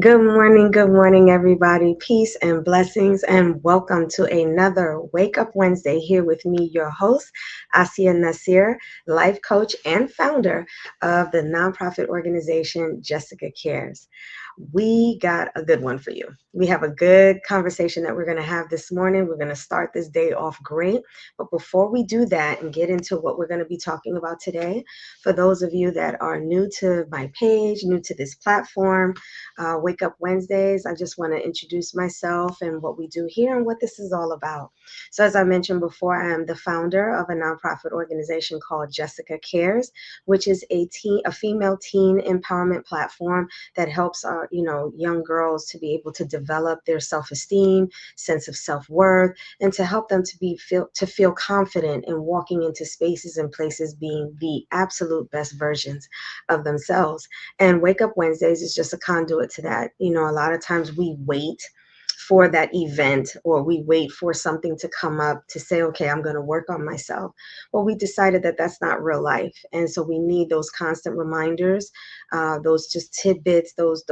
Good morning, everybody. Peace and blessings, and welcome to another Wake Up Wednesday here with me, your host, Asia Nasir, life coach and founder of the nonprofit organization Jessica Cares. We got a good one for you. We have a good conversation that we're going to have this morning. We're going to start this day off great. But before we do that and get into what we're going to be talking about today, for those of you that are new to my page, new to this platform, Wake Up Wednesdays, I just want to introduce myself and what we do here and what this is all about. So, as I mentioned before, I am the founder of a nonprofit organization called Jessica Cares, which is a female teen empowerment platform that helps our, young girls to be able to develop their self-esteem, sense of self-worth, and to help them to feel confident in walking into spaces and places being the absolute best versions of themselves. And Wake Up Wednesdays is just a conduit to that. A lot of times we wait for that event, or we wait for something to come up to say, okay, I'm going to work on myself. Well, we decided that that's not real life. And so we need those constant reminders, those just tidbits, those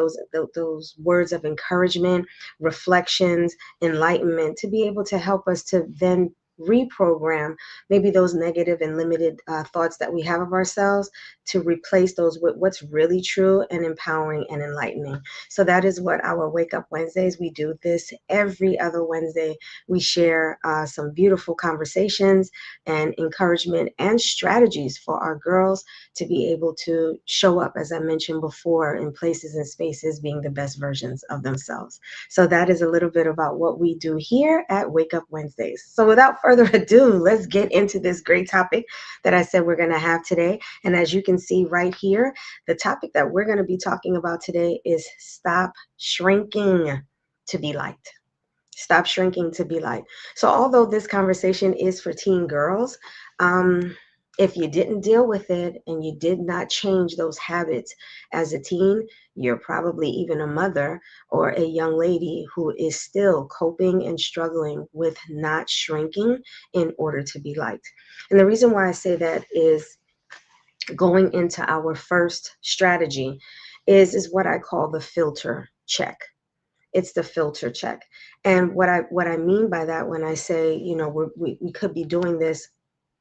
words of encouragement, reflections, enlightenment, to be able to help us to then reprogram maybe those negative and limited thoughts that we have of ourselves, to replace those with what's really true and empowering and enlightening. So that is what our Wake Up Wednesdays, we do this every other Wednesday. We share some beautiful conversations and encouragement and strategies for our girls to be able to show up, as I mentioned before, in places and spaces being the best versions of themselves. So that is a little bit about what we do here at Wake Up Wednesdays. So without further ado, let's get into this great topic that I said we're going to have today. And as you can see right here, the topic that we're going to be talking about today is stop shrinking to be liked. Stop shrinking to be liked. So although this conversation is for teen girls, if you didn't deal with it and you did not change those habits as a teen, you're probably even a mother or a young lady who is still coping and struggling with not shrinking in order to be liked. And the reason why I say that is, going into our first strategy is what I call the filter check. It's the filter check. And what I mean by that, when I say, we could be doing this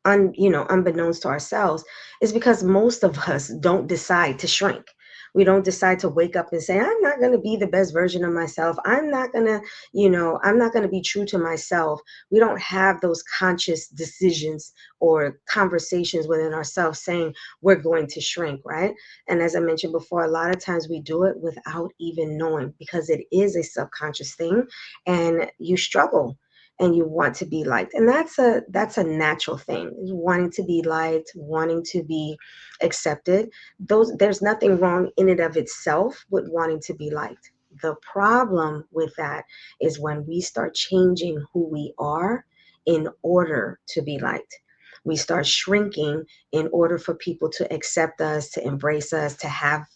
unbeknownst to ourselves, is because most of us don't decide to shrink. We don't decide to wake up and say, I'm not going to be the best version of myself. I'm not going to be true to myself. We don't have those conscious decisions or conversations within ourselves saying we're going to shrink, right? And as I mentioned before, a lot of times we do it without even knowing, because it is a subconscious thing, and you struggle and you want to be liked. And that's a natural thing, wanting to be liked, wanting to be accepted. There's nothing wrong in and of itself with wanting to be liked. The problem with that is when we start changing who we are in order to be liked. We start shrinking in order for people to accept us, to embrace us, to have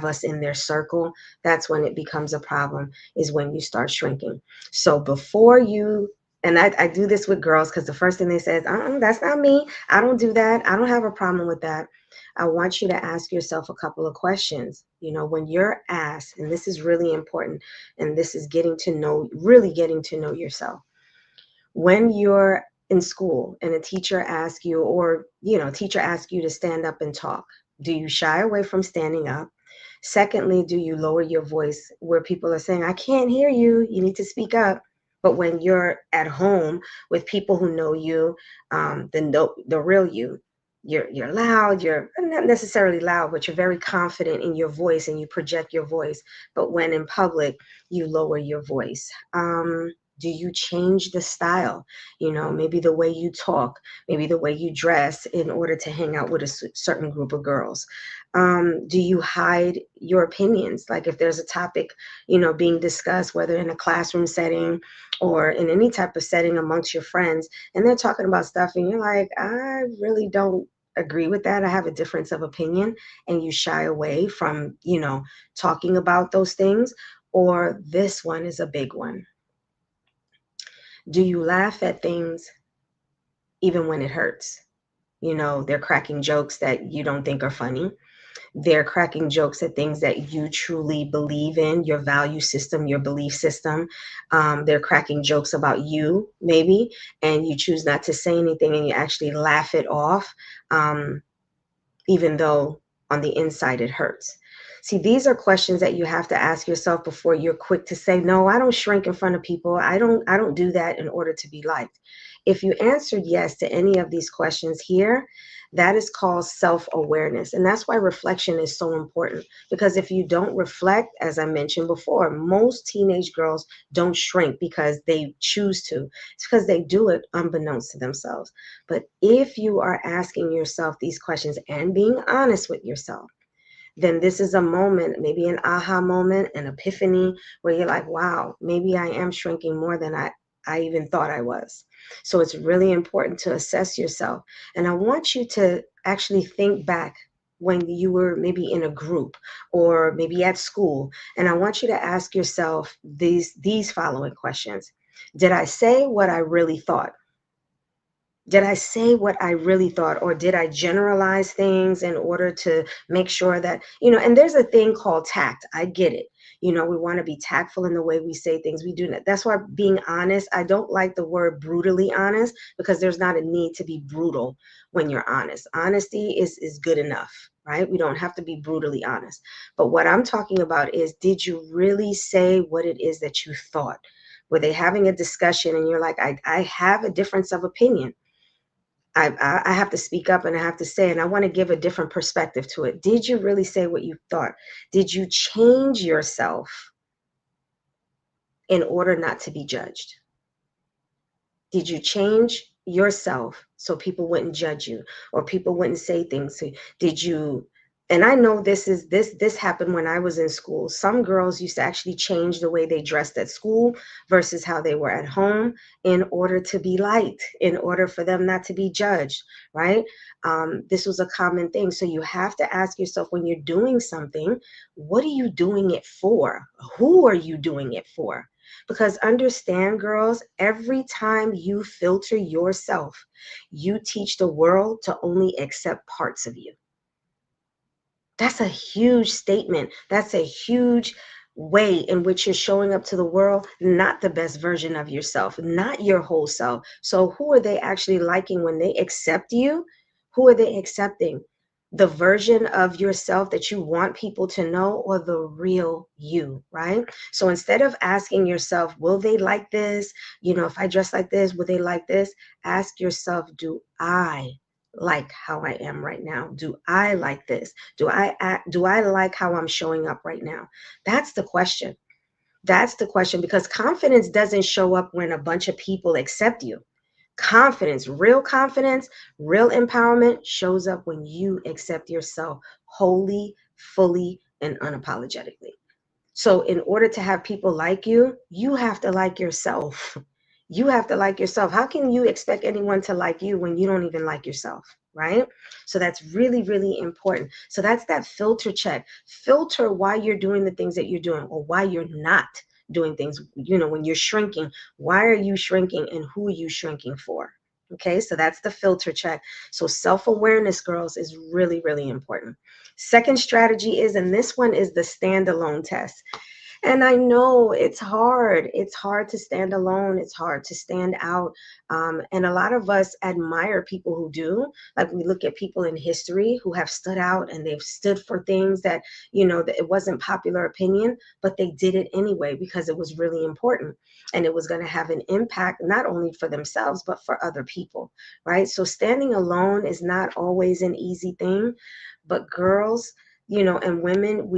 us in their circle. That's when it becomes a problem, is when you start shrinking. So before you, and I do this with girls, because the first thing they say is, that's not me. I don't do that. I don't have a problem with that. I want you to ask yourself a couple of questions. When you're asked, and this is really important, and this is really getting to know yourself. When you're in school and a teacher asks you, or, teacher asks you to stand up and talk, do you shy away from standing up? Secondly, do you lower your voice where people are saying, I can't hear you, you need to speak up? But when you're at home with people who know you, the real you, you're loud, you're not necessarily loud, but you're very confident in your voice and you project your voice. But when in public, you lower your voice. Do you change the style? Maybe the way you talk, maybe the way you dress in order to hang out with a certain group of girls. Do you hide your opinions? Like if there's a topic, being discussed, whether in a classroom setting or in any type of setting amongst your friends, and they're talking about stuff and you're like, I really don't agree with that. I have a difference of opinion, and you shy away from, talking about those things. Or this one is a big one. Do you laugh at things even when it hurts? They're cracking jokes that you don't think are funny. They're cracking jokes at things that you truly believe in, your value system, your belief system. They're cracking jokes about you, maybe, and you choose not to say anything and you actually laugh it off, even though on the inside it hurts. See, these are questions that you have to ask yourself before you're quick to say, no, I don't shrink in front of people. I don't do that in order to be liked. If you answered yes to any of these questions here, that is called self-awareness. And that's why reflection is so important. Because if you don't reflect, as I mentioned before, most teenage girls don't shrink because they choose to. It's because they do it unbeknownst to themselves. But if you are asking yourself these questions and being honest with yourself, then this is a moment, maybe an aha moment, an epiphany, where you're like, wow, maybe I am shrinking more than I even thought I was. So it's really important to assess yourself. And I want you to actually think back when you were maybe in a group or maybe at school. And I want you to ask yourself these following questions. Did I say what I really thought? Did I say what I really thought, or did I generalize things in order to make sure that, and there's a thing called tact. I get it. We want to be tactful in the way we say things. We do that. That's why being honest, I don't like the word brutally honest, because there's not a need to be brutal when you're honest. Honesty is good enough, right? We don't have to be brutally honest. But what I'm talking about is, did you really say what it is that you thought? Were they having a discussion and you're like, I have a difference of opinion. I have to speak up and I have to say, and I want to give a different perspective to it. Did you really say what you thought? Did you change yourself in order not to be judged? Did you change yourself so people wouldn't judge you or people wouldn't say things to you? Did you, and I know this happened when I was in school. Some girls used to actually change the way they dressed at school versus how they were at home in order to be liked, in order for them not to be judged, right? This was a common thing. So you have to ask yourself, when you're doing something, what are you doing it for? Who are you doing it for? Because understand, girls, every time you filter yourself, you teach the world to only accept parts of you. That's a huge statement. That's a huge way in which you're showing up to the world, not the best version of yourself, not your whole self. So who are they actually liking when they accept you? Who are they accepting? The version of yourself that you want people to know, or the real you, right? So instead of asking yourself, will they like this? If I dress like this, will they like this? Ask yourself, do I like how I am right now? Do I like this? Do I like how I'm showing up right now? That's the question. That's the question, because confidence doesn't show up when a bunch of people accept you. Confidence, real empowerment shows up when you accept yourself wholly, fully, and unapologetically. So in order to have people like you have to like yourself. You have to like yourself. How can you expect anyone to like you when you don't even like yourself? Right? So that's really, really important. So that's that filter check. Filter why you're doing the things that you're doing, or why you're not doing things. When you're shrinking, why are you shrinking and who are you shrinking for? Okay, so that's the filter check. So self-awareness, girls, is really, really important. Second strategy is, and this one is the standalone test. And I know it's hard. It's hard to stand alone. It's hard to stand out. And a lot of us admire people who do. Like, we look at people in history who have stood out and they've stood for things that, that it wasn't popular opinion, but they did it anyway because it was really important. And it was going to have an impact, not only for themselves, but for other people, right? So standing alone is not always an easy thing. But girls, and women,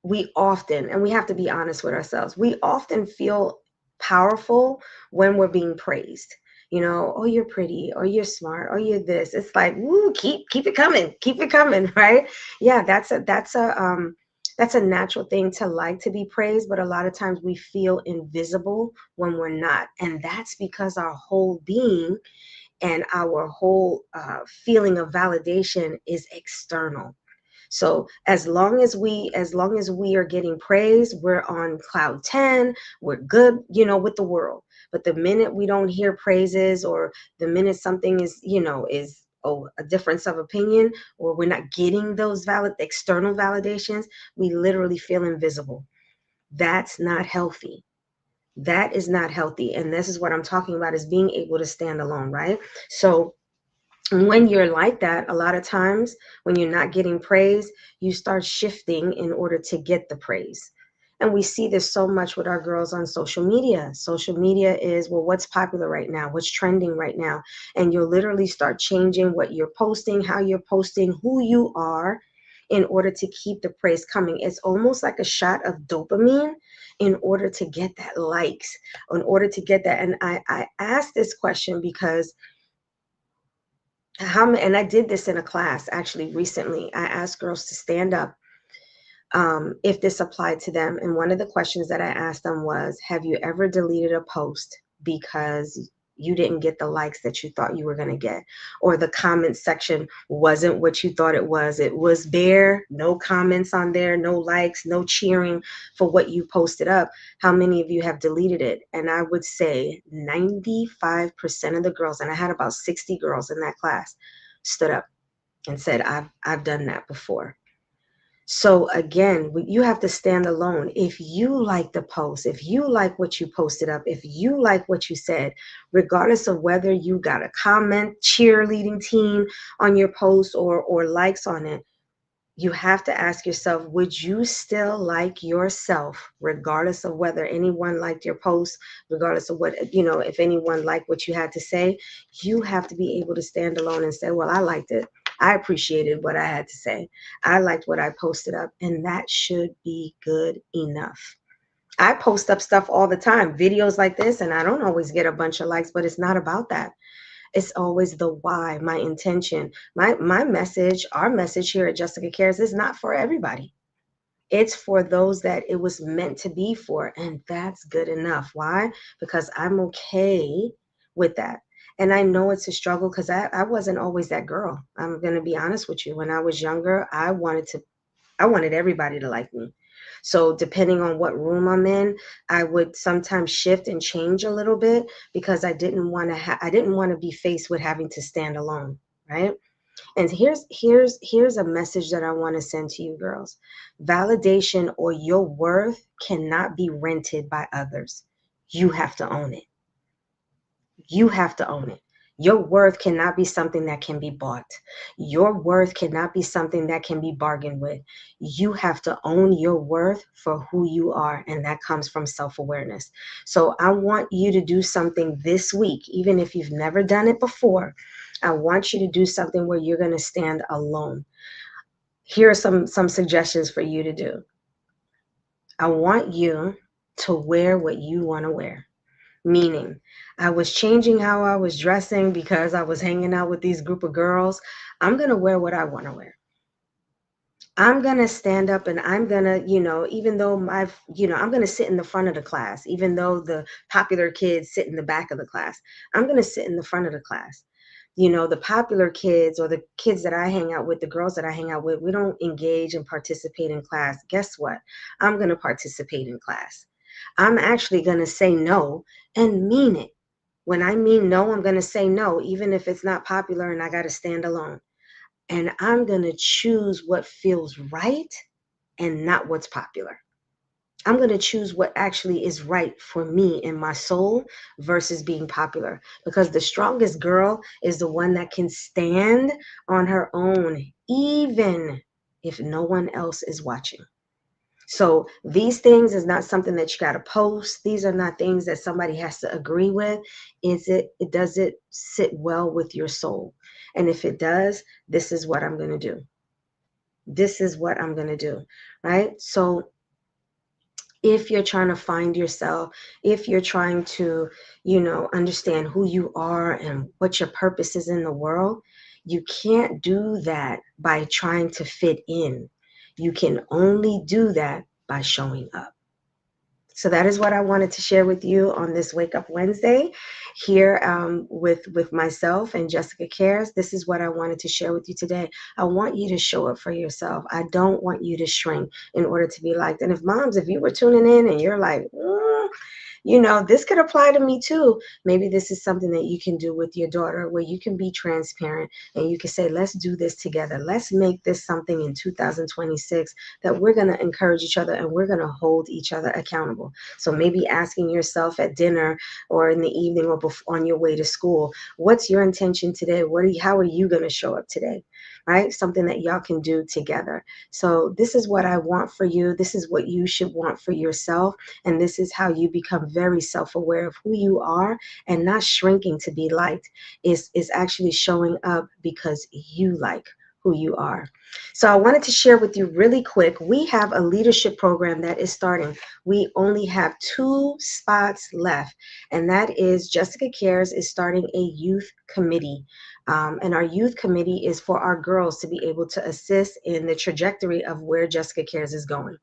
we often, and we have to be honest with ourselves, we often feel powerful when we're being praised. Oh, you're pretty, or you're smart, or you're this. It's like, woo, keep it coming, right? Yeah, that's a natural thing to like to be praised, but a lot of times we feel invisible when we're not, and that's because our whole being and our whole feeling of validation is external. So as long as we are getting praise, we're on cloud 10, we're good, with the world. But the minute we don't hear praises, or the minute something is a difference of opinion, or we're not getting those external validations, we literally feel invisible. That's not healthy. That is not healthy. And this is what I'm talking about, is being able to stand alone, right? So when you're like that, a lot of times when you're not getting praise, you start shifting in order to get the praise. And we see this so much with our girls on social media. Social media is, well, what's popular right now? What's trending right now? And you'll literally start changing what you're posting, how you're posting, who you are, in order to keep the praise coming. It's almost like a shot of dopamine in order to get that likes, in order to get that. And I asked this question because and I did this in a class actually recently. I asked girls to stand up if this applied to them. And one of the questions that I asked them was, have you ever deleted a post because you didn't get the likes that you thought you were going to get, or the comment section wasn't what you thought it was? It was bare, no comments on there, no likes, no cheering for what you posted up. How many of you have deleted it? And I would say 95% of the girls, and I had about 60 girls in that class, stood up and said, I've done that before. So again, you have to stand alone. If you like the post, if you like what you posted up, if you like what you said, regardless of whether you got a comment, cheerleading team on your post, or likes on it, you have to ask yourself, would you still like yourself, regardless of whether anyone liked your post, regardless of what, if anyone liked what you had to say? You have to be able to stand alone and say, well, I liked it. I appreciated what I had to say. I liked what I posted up, and that should be good enough. I post up stuff all the time, videos like this, and I don't always get a bunch of likes, but it's not about that. It's always the why, my intention. My message, our message here at Jessica Cares, is not for everybody. It's for those that it was meant to be for, and that's good enough. Why? Because I'm okay with that. And I know it's a struggle, because I wasn't always that girl. I'm going to be honest with you. When I was younger, I wanted everybody to like me. So depending on what room I'm in, I would sometimes shift and change a little bit, because I didn't want to be faced with having to stand alone, right? And here's a message that I want to send to you girls. Validation or your worth cannot be rented by others. You have to own it. You have to own it. Your worth cannot be something that can be bought. Your worth cannot be something that can be bargained with. You have to own your worth for who you are, and that comes from self-awareness. So I want you to do something this week, even if you've never done it before. I want you to do something where you're going to stand alone. Here are some suggestions for you to do. I want you to wear what you want to wear. Meaning, I was changing how I was dressing because I was hanging out with these group of girls. I'm going to wear what I want to wear. I'm going to stand up, and I'm going to, even though I'm going to sit in the front of the class, even though the popular kids sit in the back of the class, I'm going to sit in the front of the class. The popular kids, or the kids that I hang out with, the girls that I hang out with, we don't engage and participate in class. Guess what? I'm going to participate in class. I'm actually going to say no and mean it. When I mean no, I'm going to say no, even if it's not popular and I got to stand alone. And I'm going to choose what feels right and not what's popular. I'm going to choose what actually is right for me in my soul versus being popular. Because the strongest girl is the one that can stand on her own, even if no one else is watching. So these things is not something that you got to post. These are not things that somebody has to agree with. Does it sit well with your soul? And if it does, this is what I'm going to do. This is what I'm going to do, right? So if you're trying to find yourself, if you're trying to, understand who you are and what your purpose is in the world, you can't do that by trying to fit in. You can only do that by showing up. So that is what I wanted to share with you on this Wake Up Wednesday here with myself and Jessica Cares. This is what I wanted to share with you today. I want you to show up for yourself. I don't want you to shrink in order to be liked. And if you were tuning in and you're like, this could apply to me too. Maybe this is something that you can do with your daughter where you can be transparent and you can say, let's do this together. Let's make this something in 2026 that we're going to encourage each other and we're going to hold each other accountable. So maybe asking yourself at dinner or in the evening or before, on your way to school, what's your intention today? How are you going to show up today? Right? Something that y'all can do together. So this is what I want for you. This is what you should want for yourself. And this is how you become very self-aware of who you are and not shrinking to be liked. Is actually showing up because you like who you are. So I wanted to share with you really quick. We have a leadership program that is starting. We only have 2 spots left, and that is Jessica Cares is starting a youth committee. And our youth committee is for our girls to be able to assist in the trajectory of where Jessica Cares is going.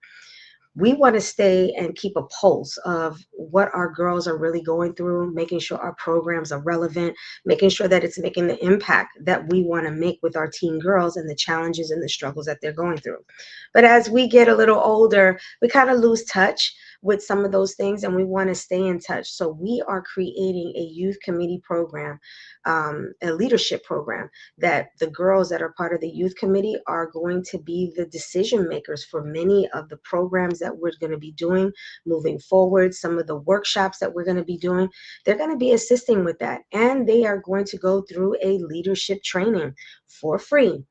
We want to stay and keep a pulse of what our girls are really going through, making sure our programs are relevant, making sure that it's making the impact that we want to make with our teen girls and the challenges and the struggles that they're going through. But as we get a little older, we kind of lose touch with some of those things and we want to stay in touch. So we are creating a youth committee program, a leadership program that the girls that are part of the youth committee are going to be the decision makers for many of the programs that we're going to be doing moving forward. Some of the workshops that we're going to be doing, they're going to be assisting with that. And they are going to go through a leadership training for free.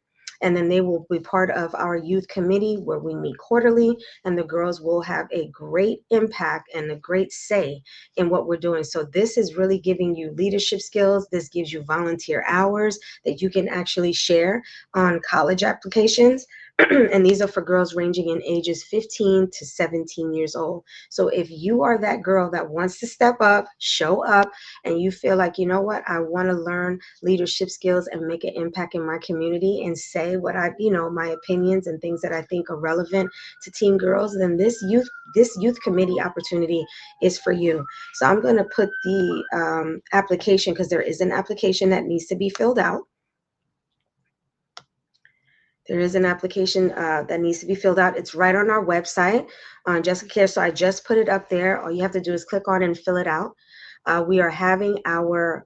And then they will be part of our youth committee where we meet quarterly, and the girls will have a great impact and a great say in what we're doing. So this is really giving you leadership skills. This gives you volunteer hours that you can actually share on college applications. And these are for girls ranging in ages 15 to 17 years old. So if you are that girl that wants to step up, show up, and you feel like, you know what, I want to learn leadership skills and make an impact in my community and say what my opinions and things that I think are relevant to teen girls, then this youth committee opportunity is for you. So I'm going to put the application, because there is an application that needs to be filled out. There is an application that needs to be filled out. It's right on our website on Jessica Care. So I just put it up there. All you have to do is click on it and fill it out. We are having our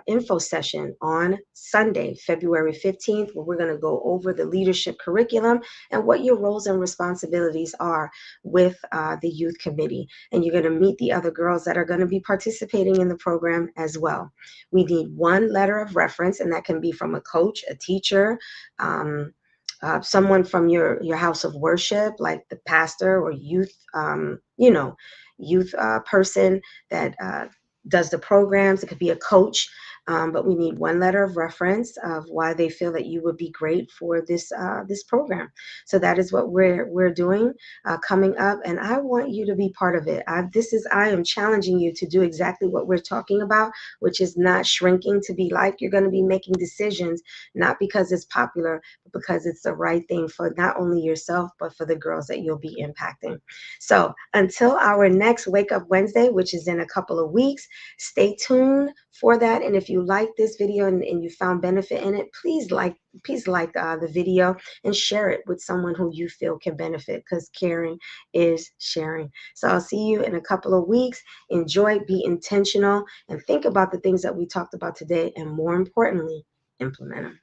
info session on Sunday, February 15th, where we're going to go over the leadership curriculum and what your roles and responsibilities are with the youth committee. And you're going to meet the other girls that are going to be participating in the program as well. We need one letter of reference, and that can be from a coach, a teacher, someone from your house of worship, like the pastor or youth person that does the programs. It could be a coach, but we need one letter of reference of why they feel that you would be great for this program. So that is what we're doing coming up, and I want you to be part of it. I am challenging you to do exactly what we're talking about, which is not shrinking to be like. You're going to be making decisions not because it's popular, but because it's the right thing for not only yourself but for the girls that you'll be impacting. So until our next Wake Up Wednesday, which is in a couple of weeks, stay tuned for that. And if you like this video and you found benefit in it, please like the video and share it with someone who you feel can benefit, because caring is sharing. So I'll see you in a couple of weeks. Enjoy, be intentional, and think about the things that we talked about today, and more importantly, implement them.